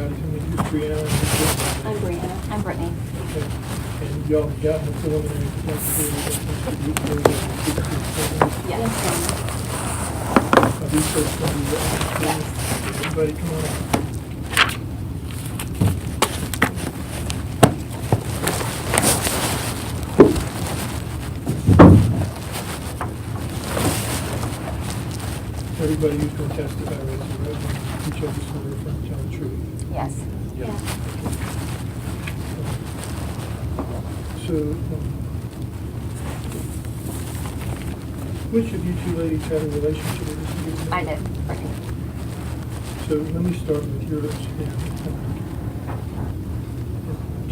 everybody to meet you, Briana and Brittany. I'm Briana. I'm Brittany. Okay. And y'all have gotten the preliminary consent to Yes. Are these folks going to be witnesses? Yes. Everybody come on up. Everybody who's going to testify, raise your right hand. Each of us will refer to tell the truth. Yes. Yes. So, which of you two ladies had a relationship with this individual? I did. Brittany. So let me start with yours.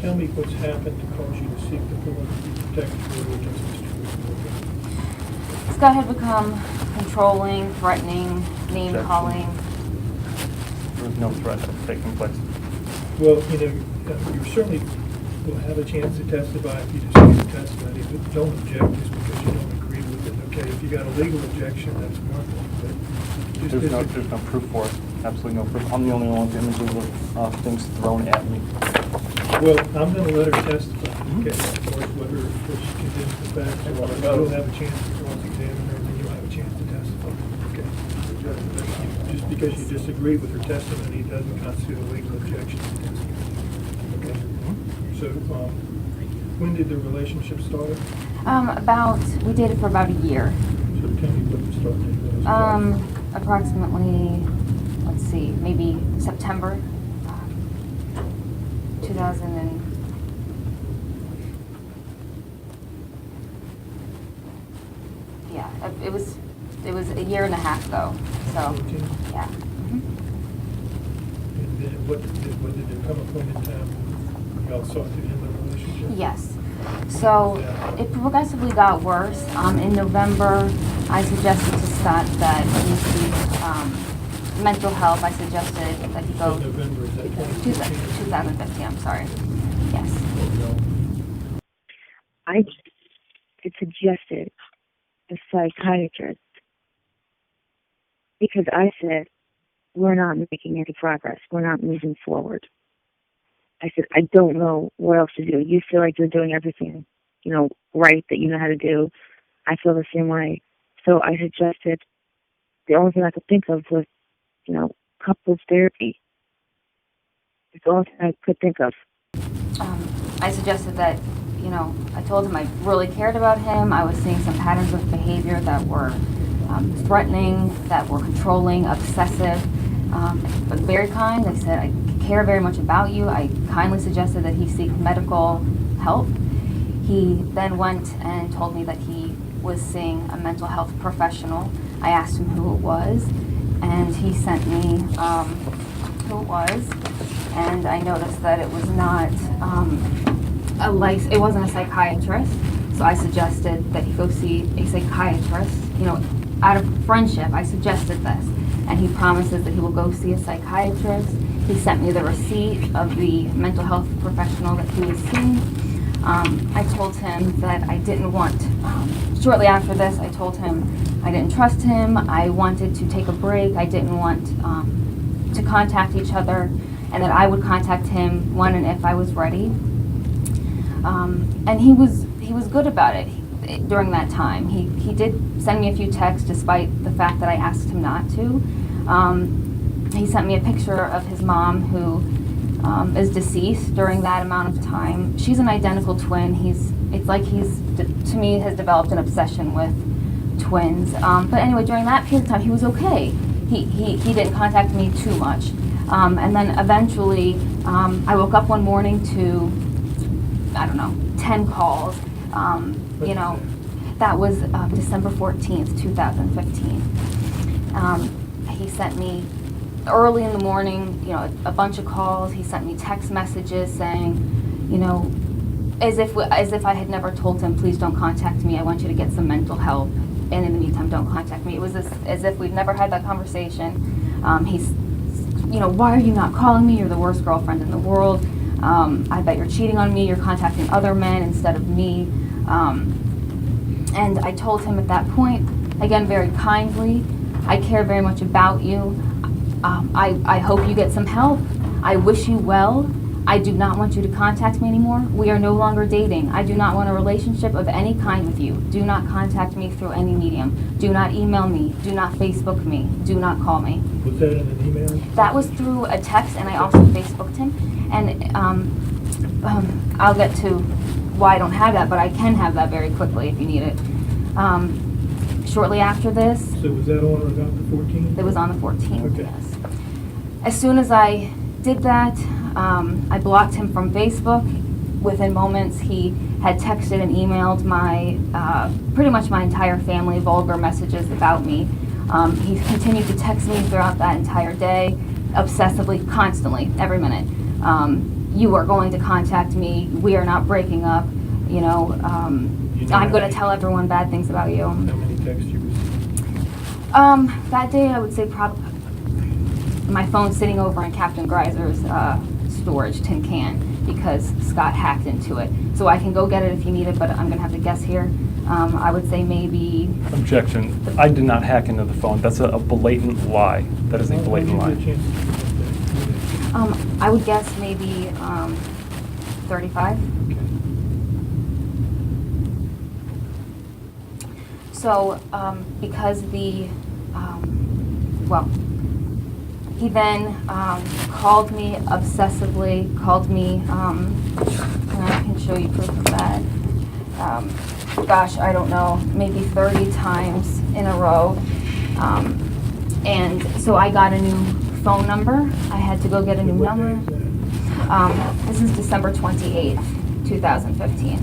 Tell me what's happened to cause you to seek the publicity protection order against Mr. Wilson. Scott had become controlling, threatening, name-calling. There was no threat taking place. Well, you certainly will have a chance to testify if you dispute the testimony, but don't object just because you don't agree with it. Okay, if you got a legal objection, that's one thing, but just There's no proof for it. Absolutely no proof. I'm the only one with images of things thrown at me. Well, I'm going to let her testify, okay, of course, whether she condemns the facts or not. You'll have a chance to cross-examine her, and then you'll have a chance to testify, okay? Just because you disagree with her testimony doesn't constitute a legal objection to testimony, okay? So, when did the relationship start? We dated for about a year. So tell me what the start date was. Approximately, let's see, maybe September 2000 and... Yeah, it was a year and a half though, so, 14? yeah. And then what did there come a point in time when y'all sought to end the relationship? Yes. So it progressively got worse. In November, I suggested to Scott that he seek mental health. I suggested that he go... So November, is that 2015? 2015, I'm sorry. Yes. I suggested a psychiatrist because I said, we're not making any progress. We're not moving forward. I said, I don't know what else to do. You feel like you're doing everything, right, that you know how to do. I feel the same way. So I suggested, the only thing I could think of was, couples therapy. It's the only thing I could think of. I suggested that, I told him I really cared about him. I was seeing some patterns of behavior that were threatening, that were controlling, obsessive, but very kind. I said, I care very much about you. I kindly suggested that he seek medical help. He then went and told me that he was seeing a mental health professional. I asked him who it was, and he sent me who it was, and I noticed that it was not it wasn't a psychiatrist, so I suggested that he go see a psychiatrist. Out of friendship, I suggested this, and he promises that he will go see a psychiatrist. He sent me the receipt of the mental health professional that he was seeing. I told him that I didn't want, shortly after this, I told him I didn't trust him, I wanted to take a break, I didn't want to contact each other, and that I would contact him when and if I was ready. And he was good about it during that time. He did send me a few texts despite the fact that I asked him not to. He sent me a picture of his mom who is deceased during that amount of time. She's an identical twin. It's like to me, has developed an obsession with twins. But anyway, during that period of time, he was okay. He didn't contact me too much. And then eventually, I woke up one morning to, 10 calls. That was December 14th, 2015. He sent me early in the morning, a bunch of calls. He sent me text messages saying, as if I had never told him, please don't contact me. I want you to get some mental help. And in the meantime, don't contact me. It was as if we'd never had that conversation. He's, why are you not calling me? You're the worst girlfriend in the world. I bet you're cheating on me. You're contacting other men instead of me. And I told him at that point, again, very kindly, I care very much about you. I hope you get some help. I wish you well. I do not want you to contact me anymore. We are no longer dating. I do not want a relationship of any kind with you. Do not contact me through any medium. Do not email me. Do not Facebook me. Do not call me. Was that in an email? That was through a text, and I also Facebooked him. And I'll get to why I don't have that, but I can have that very quickly if you need it. Shortly after this, So was that on or about the 14th? it was on the 14th, Okay. yes. As soon as I did that, I blocked him from Facebook. Within moments, he had texted and emailed my, pretty much my entire family, vulgar messages about me. He continued to text me throughout that entire day, obsessively, constantly, every minute. You are going to contact me. We are not breaking up. You know, I'm going to tell everyone bad things about you. How many texts you received? That day, I would say probably my phone's sitting over in Captain Greiser's storage tin can because Scott hacked into it. So I can go get it if you need it, but I'm going to have to guess here. I would say maybe... Objection. I did not hack into the phone. That's a blatant lie. That is a blatant I'll lie. give you a chance to do that. I would guess maybe 35. Okay. So, because well, he then called me obsessively, called me, and I can show you proof of that. Gosh, I don't know, maybe 30 times in a row. And so I got a new phone number. I had to go get a new What day number. is that? This is December 28th, 2015.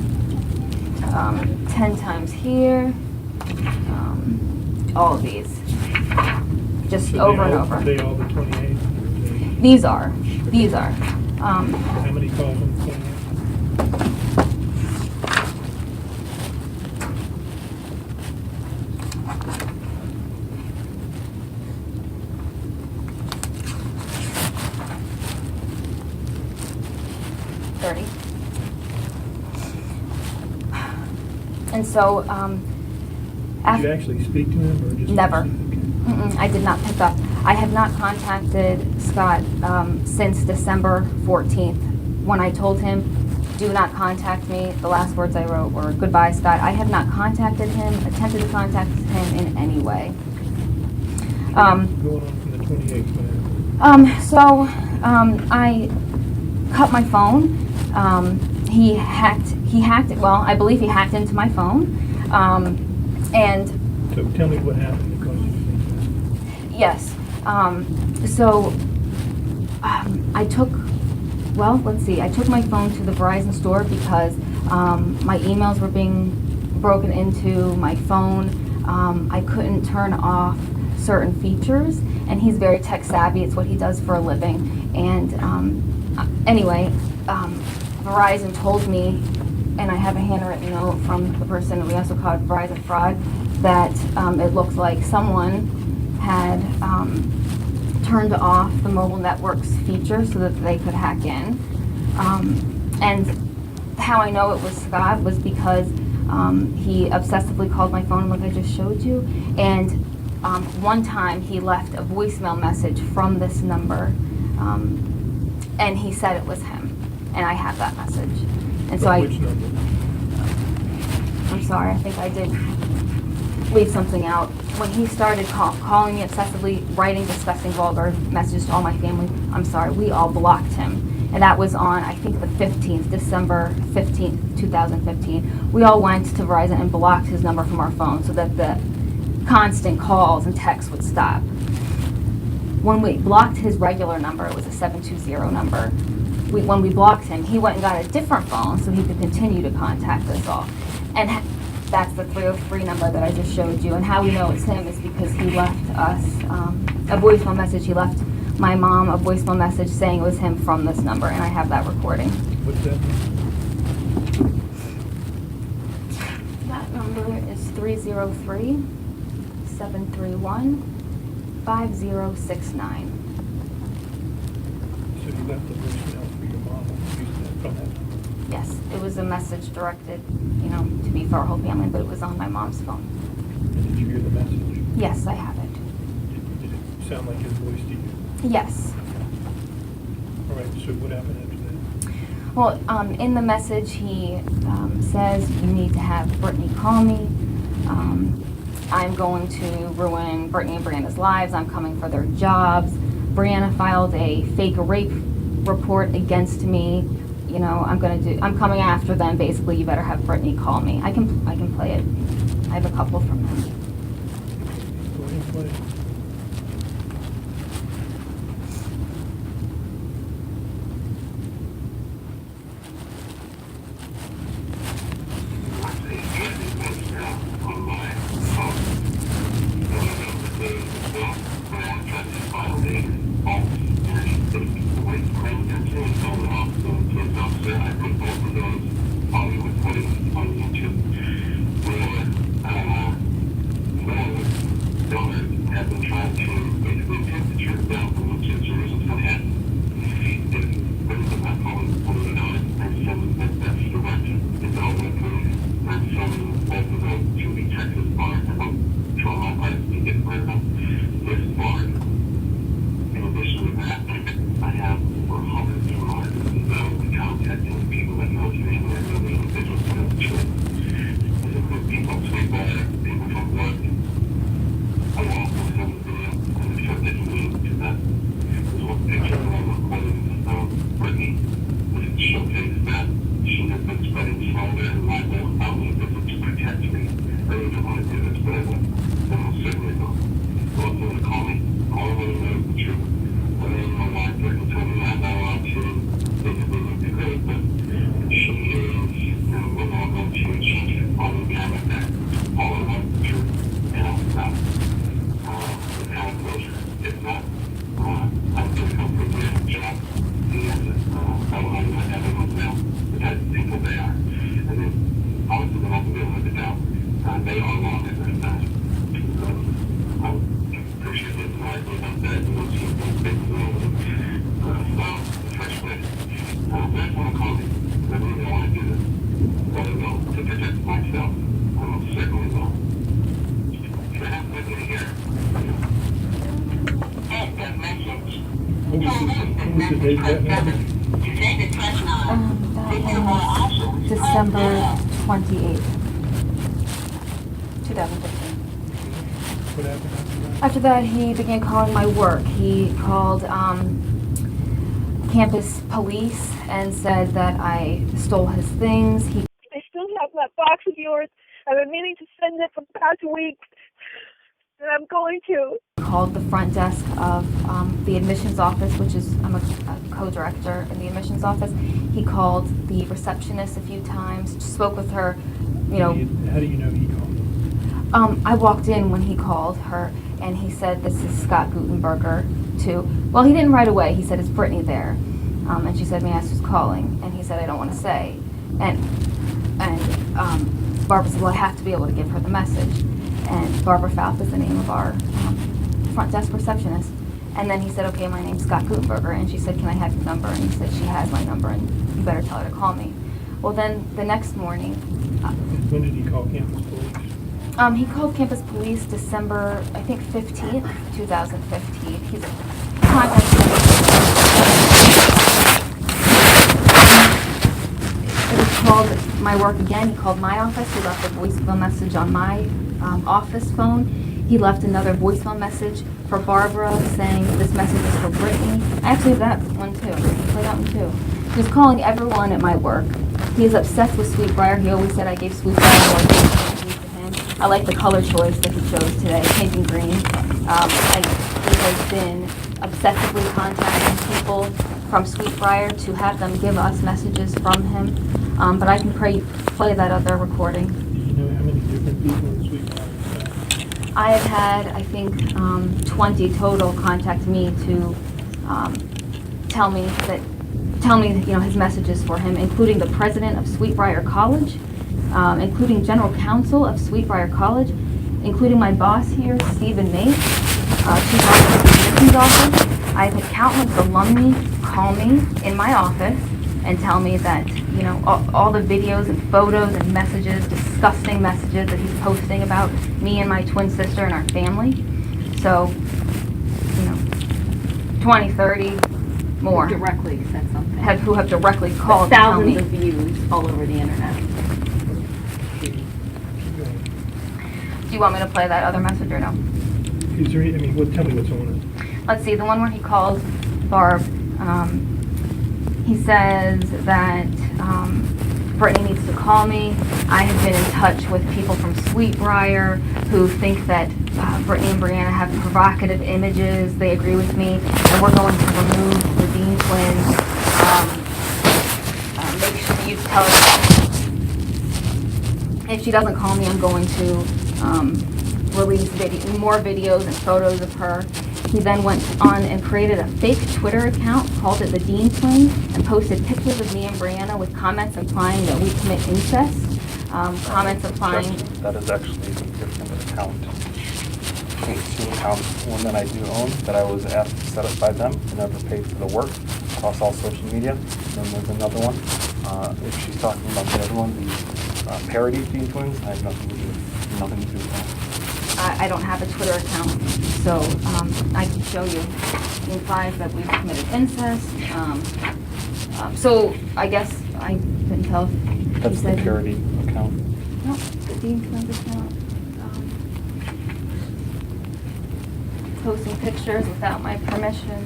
10 times here. All of these. Just So over and Are over. they all the 28th? These are. How many calls on the 28th? And so, Did you after, actually speak to him or just? Never. Okay. I did not pick up. I have not contacted Scott since December 14th. When I told him, do not contact me, the last words I wrote were, goodbye, Scott. I have not contacted him, attempted to contact him in any way. Going on from the 28th, man. I cut my phone. He hacked it. Well, I believe he hacked into my phone. And So tell me what happened because you think that. yes. I took, well, let's see. I took my phone to the Verizon store because my emails were being broken into, my phone. I couldn't turn off certain features, and he's very tech savvy. It's what he does for a living. And anyway, Verizon told me, and I have a handwritten note from the person, we also call it Verizon fraud, that it looked like someone had turned off the mobile network's feature so that they could hack in. And how I know it was Scott was because he obsessively called my phone like I just showed you, and one time he left a voicemail message from this number, and he said it was him, and I have that message. And so Which number? I'm sorry, I think I did leave something out. When he started calling me obsessively, writing disgusting, vulgar messages to all my family, I'm sorry, we all blocked him. And that was on, I think, the 15th, December 15th, 2015. We all went to Verizon and blocked his number from our phone so that the constant calls and texts would stop. When we blocked his regular number, it was a 720 number. When we blocked him, he went and got a different phone so he could continue to contact us all. And that's the 303 number that I just showed you. And how we know it's him is because he left us a voicemail message. He left my mom a voicemail message saying it was him from this number, and I have that recording. What's that? That number is 303-731-5069. So you left the voicemail for your mom and used that from that number? Yes, it was a message directed, to me for our whole family, but it was on my mom's phone. And did you hear the message? Yes, I have it. Did it sound like his voice to you? Yes. All So what happened after that? Well, in the message, he says, you need to have Brittany call me. I'm going to ruin Brittany and Briana's lives. I'm coming for their jobs. Briana filed a fake rape report against me. You know, I'm coming after them. Basically, you better have Brittany call me. I can play it. I have a couple from him. Go ahead and play it. What was the date of that message? That was December 28th, 2015. What happened after that? After that, he began calling my work. He called campus police and said that I stole his things. I still have that box of yours. I've been meaning to send it for the past week, and I'm going to. Called the front desk of the admissions office, which is, I'm a co-director in the admissions office. He called the receptionist a few times, spoke with her, you know. How do you know he called? I walked in when he called her, and he said, this is Scott Gutenberger, too. Well, he didn't right away. He said, is Brittany there? And she said, may I ask who's calling? And he said, I don't want to say. And Barbara said, well, I have to be able to give her the message. And Barbara Falp is the name of our front desk receptionist. And then he said, okay, my name's Scott Gutenberger. And she said, can I have your number? And he said, she has my number, and you better tell her to call me. Well, then the next morning... When did he call campus police? He called campus police December, I think, 15th, 2015. He's contacted He called my work again. He called my office. He left a voicemail message on my office phone. He left another voicemail message for Barbara saying this message is for Brittany. I actually have that one too. Play that one too. He was calling everyone at my work. He is obsessed with Sweetbriar. He always said I gave Sweetbriar more attention to him. I like the color choice that he chose today, pink and green. He has been obsessively contacting people from Sweetbriar to have them give us messages from him. But I can play that other recording. Do you know how many different people in Sweetbriar? I have had, I think, 20 total contact me to tell me, his messages for him, including the president of Sweetbriar College, including general counsel of Sweetbriar College, including my boss here, Stephen Mate, chief officer of the admissions office. I've had countless alumni call me in my office and tell me that, all the videos and photos and messages, disgusting messages that he's posting about me and my twin sister and our family. So, 20, 30 more. Directly said something. Who have directly called But to tell me. thousands of views all over the internet. Do you want me to play that other message or no? Is there any, I mean, tell me what's on it. Let's see, the one where he calls Barb, he says that Brittany needs to call me. I have been in touch with people from Sweetbriar who think that Brittany and Briana have provocative images. They agree with me, and we're going to remove the Deane twins. Make sure you tell her. If she doesn't call me, I'm going to release more videos and photos of her. He then went on and created a fake Twitter account, called it the Deane Twins, and posted pictures of me and Briana with comments implying that we commit incest. Comments implying... That is actually a different account. I think 2 accounts, one that I do own, that I was asked to set up by them and never paid for the work across all social media. And then there's another one. If she's talking about the other one, the parody Deane Twins, I have nothing to do with that. I don't have a Twitter account, so I can show you. He implies that we've committed incest. So I guess I couldn't tell if That's he the said... parody account. No, the Deane Twins account. Posting pictures without my permission.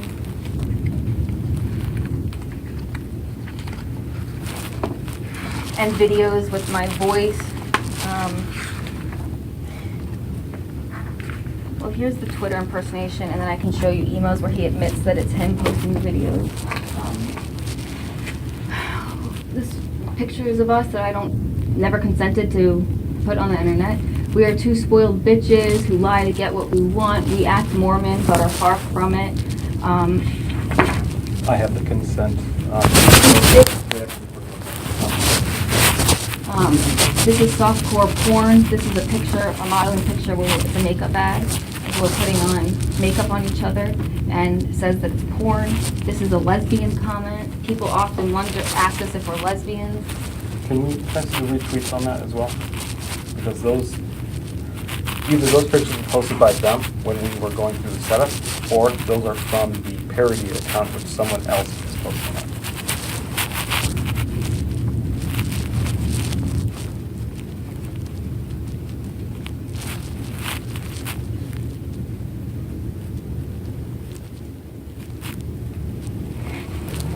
And videos with my voice. Well, here's the Twitter impersonation, and then I can show you emails where he admits that it's him posting the videos. This pictures of us that I never consented to put on the internet. We are 2 spoiled bitches who lie to get what we want. We act Mormon, but are far from it. I have the consent. This is softcore porn. This is a picture, a modeling picture where it's a makeup bag. We're putting on makeup on each other and says that it's porn. This is a lesbian comment. People often ask us if we're lesbians. Can we test the retweets on that as well? Because either those pictures were posted by them when we were going through the setup, or those are from the parody account which someone else is posting on.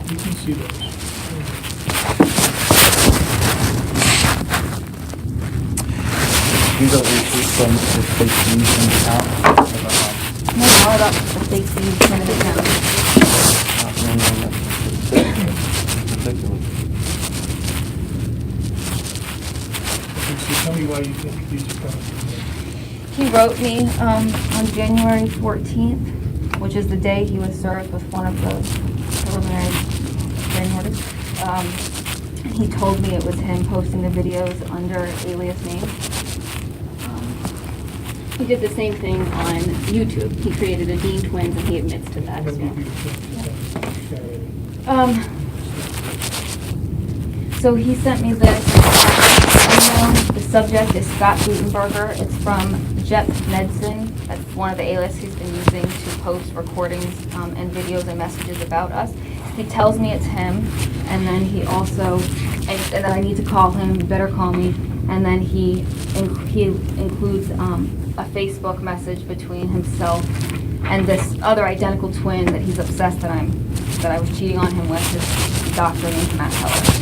You can see those. These are retweets from the fake news account. No, all about the fake news kind of account. Okay, so tell me why you think these are coming from him. He wrote me on January 14th, which is the day he was served with one of the preliminary hearing orders. He told me it was him posting the videos under alias name. He did the same thing on YouTube. He created a Deane Twins, and he admits to that as well. So he sent me this email. The subject is Scott Gutenberger. It's from Jep Nedson. That's one of the aliases he's been using to post recordings and videos and messages about us. He tells me it's him, and then he also, and that I need to call him, you better call me, and then he includes a Facebook message between himself and this other identical twin that he's obsessed that I was cheating on him with, his doctor named Matt Heller.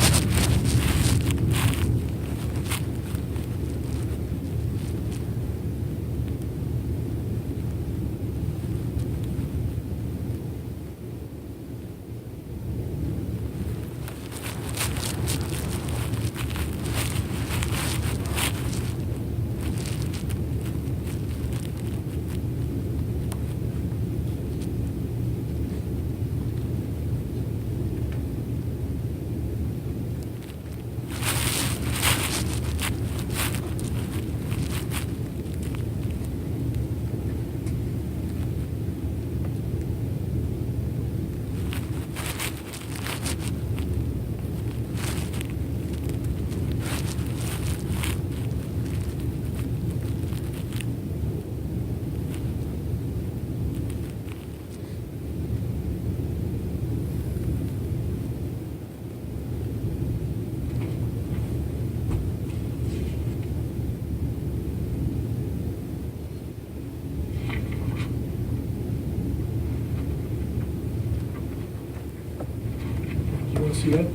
want to see that?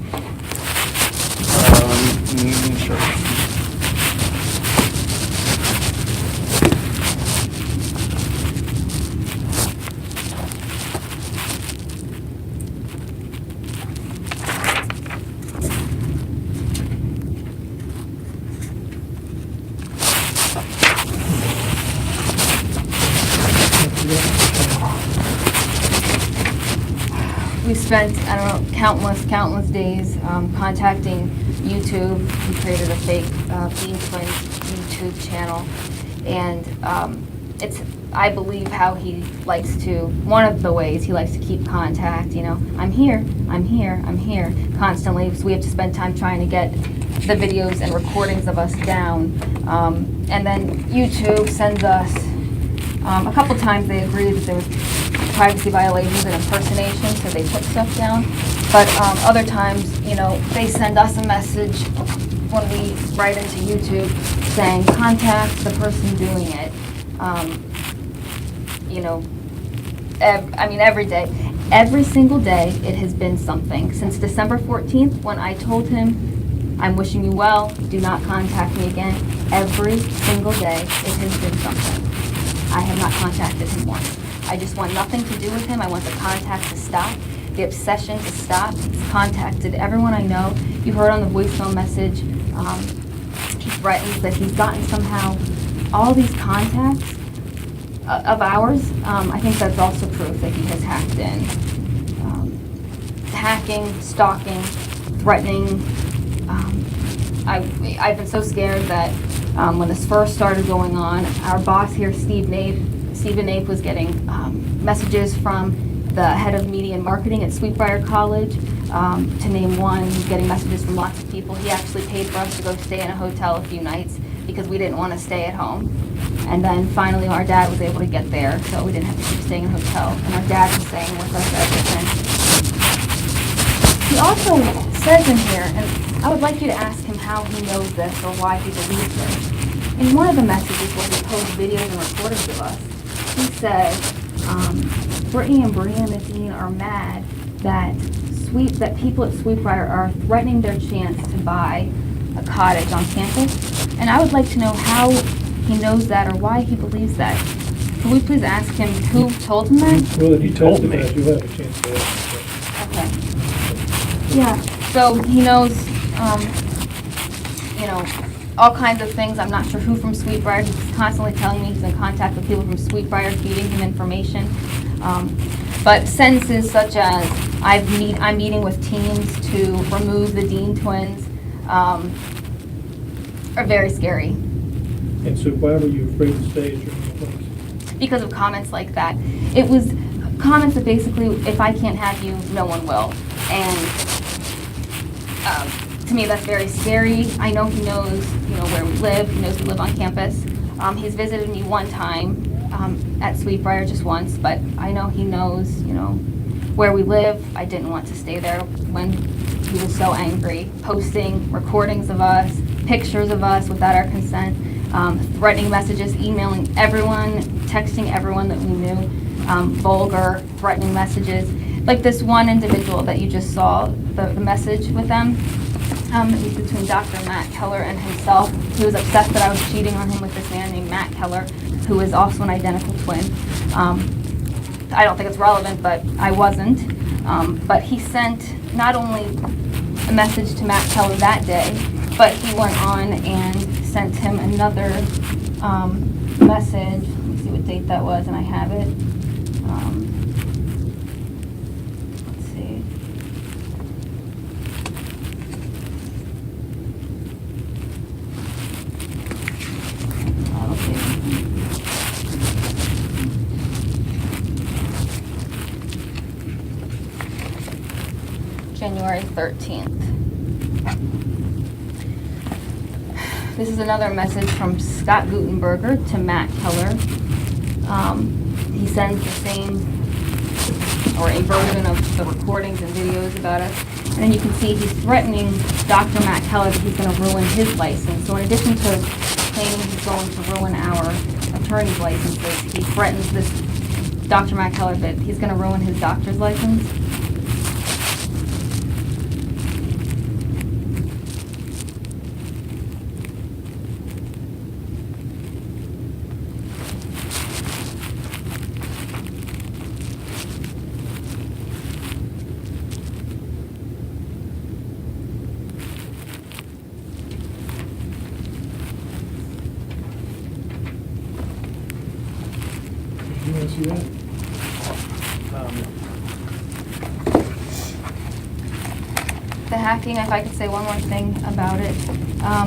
Sure. We spent, I don't know, countless days contacting YouTube. He created a fake Deane Twins YouTube channel. And it's, I believe, how he likes to, one of the ways he likes to keep contact, you know, I'm here, constantly. So we have to spend time trying to get the videos and recordings of us down. And then YouTube sends us, a couple times they agreed that there was privacy violations and impersonation, so they put stuff down. But other times, you know, they send us a message when we write into YouTube saying, contact the person doing it. You know, I mean, every day. Every single day, it has been something. Since December 14th, when I told him, I'm wishing you well, do not contact me again, every single day, it has been something. I have not contacted him once. I just want nothing to do with him. I want the contact to stop, the obsession to stop. He's contacted everyone I know. You heard on the voicemail message, he threatens that he's gotten somehow all these contacts of ours. I think that's also proof that he has hacked in. Hacking, stalking, threatening. I've been so scared that when this first started going on, our boss here, Stephen Nape, was getting messages from the head of media and marketing at Sweetbriar College. To name one, he's getting messages from lots of people. He actually paid for us to go stay in a hotel a few nights because we didn't want to stay at home. And then finally our dad was able to get there, so we didn't have to keep staying in a hotel. And our dad was staying with us everything. He also says in here, and I would like you to ask him how he knows this or why he believes this. In one of the messages where he posts videos and recordings of us, he says, Brittany and Briana Deane are mad that people at Sweetbriar are threatening their chance to buy a cottage on campus. And I would like to know how he knows that or why he believes that. Can we please ask him who told him that? Well, if you told me. testified, you'll have a chance to ask. Okay. Yeah, so he knows, you know, all kinds of things. I'm not sure who from Sweetbriar. He's constantly telling me he's in contact with people from Sweetbriar, feeding him information. But sentences such as, I'm meeting with teams to remove the Deane twins are very scary. And so why were you afraid to stay at your own place? Because of comments like that. It was comments that basically, if I can't have you, no one will. And to me, that's very scary. I know he knows, you know, where we live. He knows we live on campus. He's visited me one time at Sweetbriar, just once, but I know he knows, you know, where we live. I didn't want to stay there when he was so angry, posting recordings of us, pictures of us without our consent, threatening messages, emailing everyone, texting everyone that we knew, vulgar, threatening messages. Like this one individual that you just saw, the message with them, it was between Dr. Matt Keller and himself. He was upset that I was cheating on him with this man named Matt Keller, who is also an identical twin. I don't think it's relevant, but I wasn't. But he sent not only a message to Matt Keller that day, but he went on and sent him another message. Let me see what date that was, and I have it. Let's see. January 13th. This is another message from Scott Gutenberger to Matt Keller. He sends the same, or a version of the recordings and videos about us. And then you can see he's threatening Dr. Matt Keller that he's going to ruin his license. So in addition to claiming he's going to ruin our attorney's licenses, he threatens this Dr. Matt Keller that he's going to ruin his doctor's license. see that? The hacking, if I could say one more thing about it. I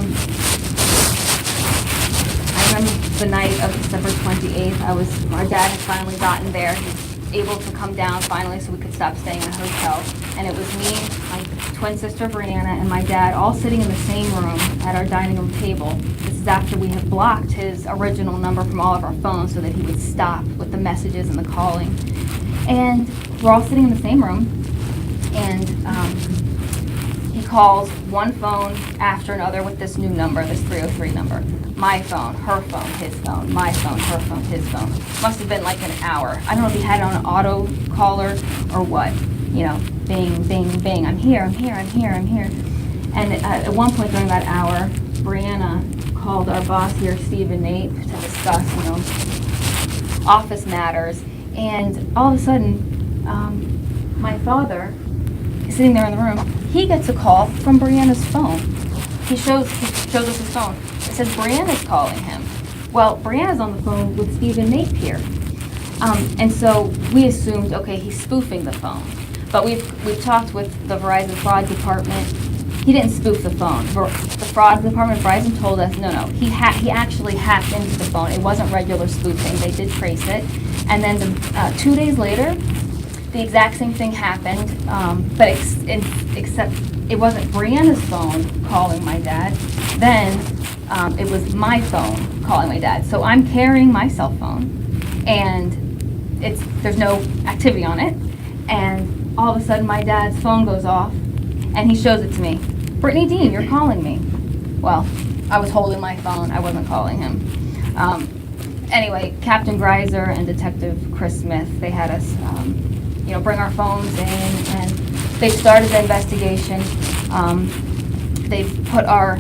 remember the night of December 28th, our dad had finally gotten there. He was able to come down finally so we could stop staying in a hotel. And it was me, my twin sister Briana, and my dad all sitting in the same room at our dining room table. This is after we had blocked his original number from all of our phones so that he would stop with the messages and the calling. And we're all sitting in the same room, and he calls one phone after another with this new number, this 303 number. My phone, her phone, his phone, my phone, her phone, his phone. Must have been like an hour. I don't know if he had it on an auto caller or what. You know, bing, bing, bing. I'm here, I'm here, I'm here, I'm here. And at one point during that hour, Briana called our boss here, Steve and Nate, to discuss, you know, office matters. And all of a sudden, my father is sitting there in the room. He gets a call from Briana's phone. He shows us his phone. It says Briana's calling him. Well, Briana's on the phone with Steve and Nate here. And so we assumed, okay, he's spoofing the phone. But we've talked with the Verizon fraud department. He didn't spoof the phone. The fraud department, Verizon, told us, no, he actually hacked into the phone. It wasn't regular spoofing. They did trace it. And then 2 days later, the exact same thing happened, but except it wasn't Briana's phone calling my dad. Then it was my phone calling my dad. So I'm carrying my cell phone, and there's no activity on it. And all of a sudden, my dad's phone goes off, and he shows it to me. Brittany Deane, you're calling me. Well, I was holding my phone. I wasn't calling him. Anyway, Captain Greiser and Detective Chris Smith, they had us, bring our phones in, and they started the investigation. They've put our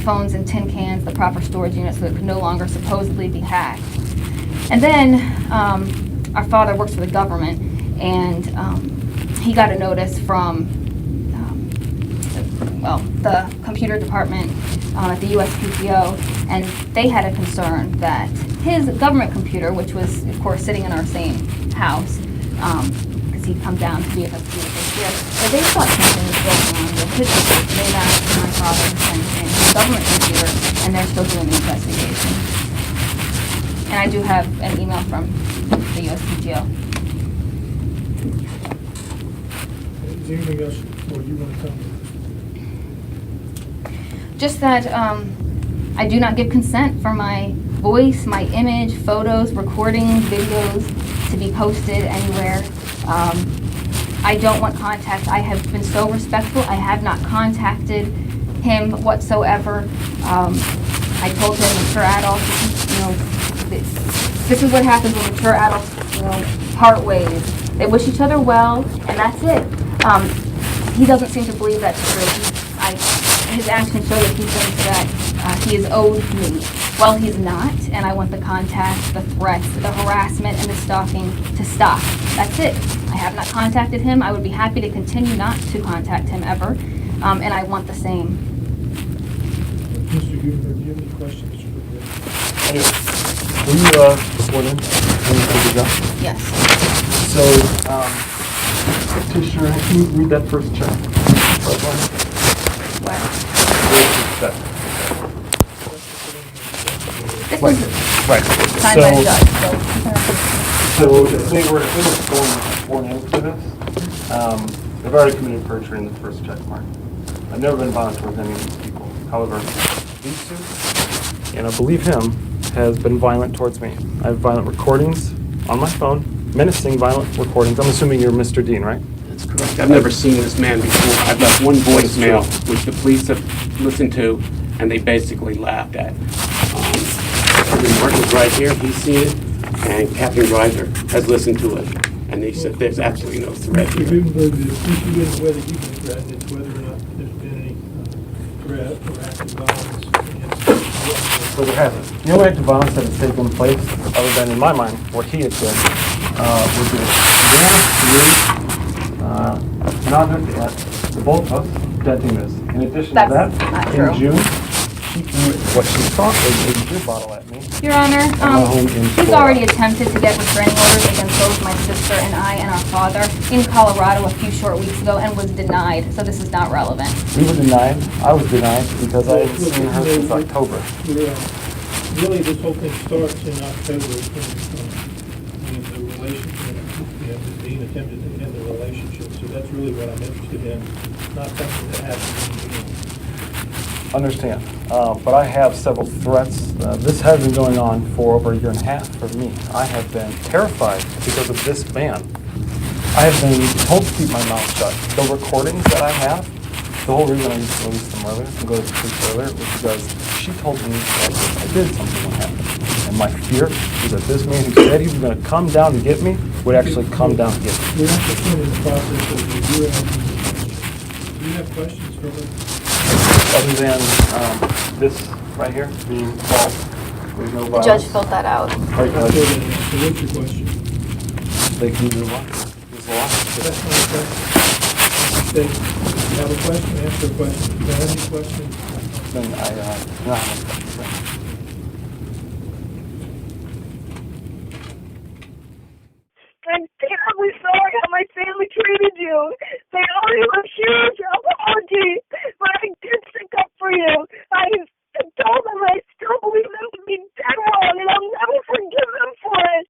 phones in tin cans, the proper storage units, so it could no longer supposedly be hacked. And then our father works for the government, and he got a notice from the computer department at the USPTO, and they had a concern that his government computer, which was, of course, sitting in our same house, because he'd come down to be with us here, but they thought something was going on with his computer. They asked my father and his government computer, and they're still doing the investigation. And I do have an email from the USPTO. Is there anything else you want to tell me? Just that I do not give consent for my voice, my image, photos, recordings, videos to be posted anywhere. I don't want contact. I have been so respectful. I have not contacted him whatsoever. I told him mature adults, this is what happens when mature adults, part ways. They wish each other well, and that's it. He doesn't seem to believe that's true. His actions show that he thinks that he is owed me. Well, he's not, and I want the contact, the threats, the harassment, and the stalking to stop. That's it. I have not contacted him. I would be happy to continue not to contact him ever, and I want the same. Mr. Huber, do you have any questions for Brittany? Anyway, were you sworn in? Yes. So, petitioner, can you read that first check? First one? What? This Right. was Right. signed by the judge, So if they were sworn in for this, they've already committed perjury in the first check mark. I've never been violent towards any of these people. However, these two, and I believe him, has been violent towards me. I have violent recordings on my phone, menacing violent recordings. I'm assuming you're Mr. Deane, right? That's correct. I've never seen this man before. I've left one voicemail, which the police have listened to, and they basically laughed at. Martin's right here, he's seen it, and Captain Greiser has listened to it, and they said there's absolutely no threat Mr. here. Gutenberg, the issue isn't whether you've been threatened, it's whether or not there's been any threat or active violence against So there hasn't. The only act of violence that has taken place, other than in my mind, what he had said, was that the both of us denting this. In addition to That's not that, true. in June, what she thought was a beer bottle at me. Your Honor, home in he's Florida. already attempted to get restraining orders against both my sister and I and our father in Colorado a few short weeks ago and was denied, so this is not relevant. We were denied. I was denied because I hadn't seen her since October. Really, this whole thing starts in October when the relationship, Ms. Deane attempted to end the relationship. So that's really what I'm interested in, not something that happened in the beginning. Understand. But I have several threats. This has been going on for over a year and a half for me. I have been terrified because of this man. I have been told to keep my mouth shut. The recordings that I have, the whole reason I used to release them earlier and go to the police earlier was because she told me that if I did, something would happen. And my fear was that this man who said he was going to come down to get me would actually come down to get me. We're at the point in the process of reviewing questions. Do you have questions for her? Other than this right here being false, there's no The violence. judge filled that out. Right, So what's your question? they can do what? There's a lot. That's not a question. Say, you have a question, answer a question. Do you have any questions? Then I do not have a question. I'm terribly sorry how my family treated you. They owe you a huge apology.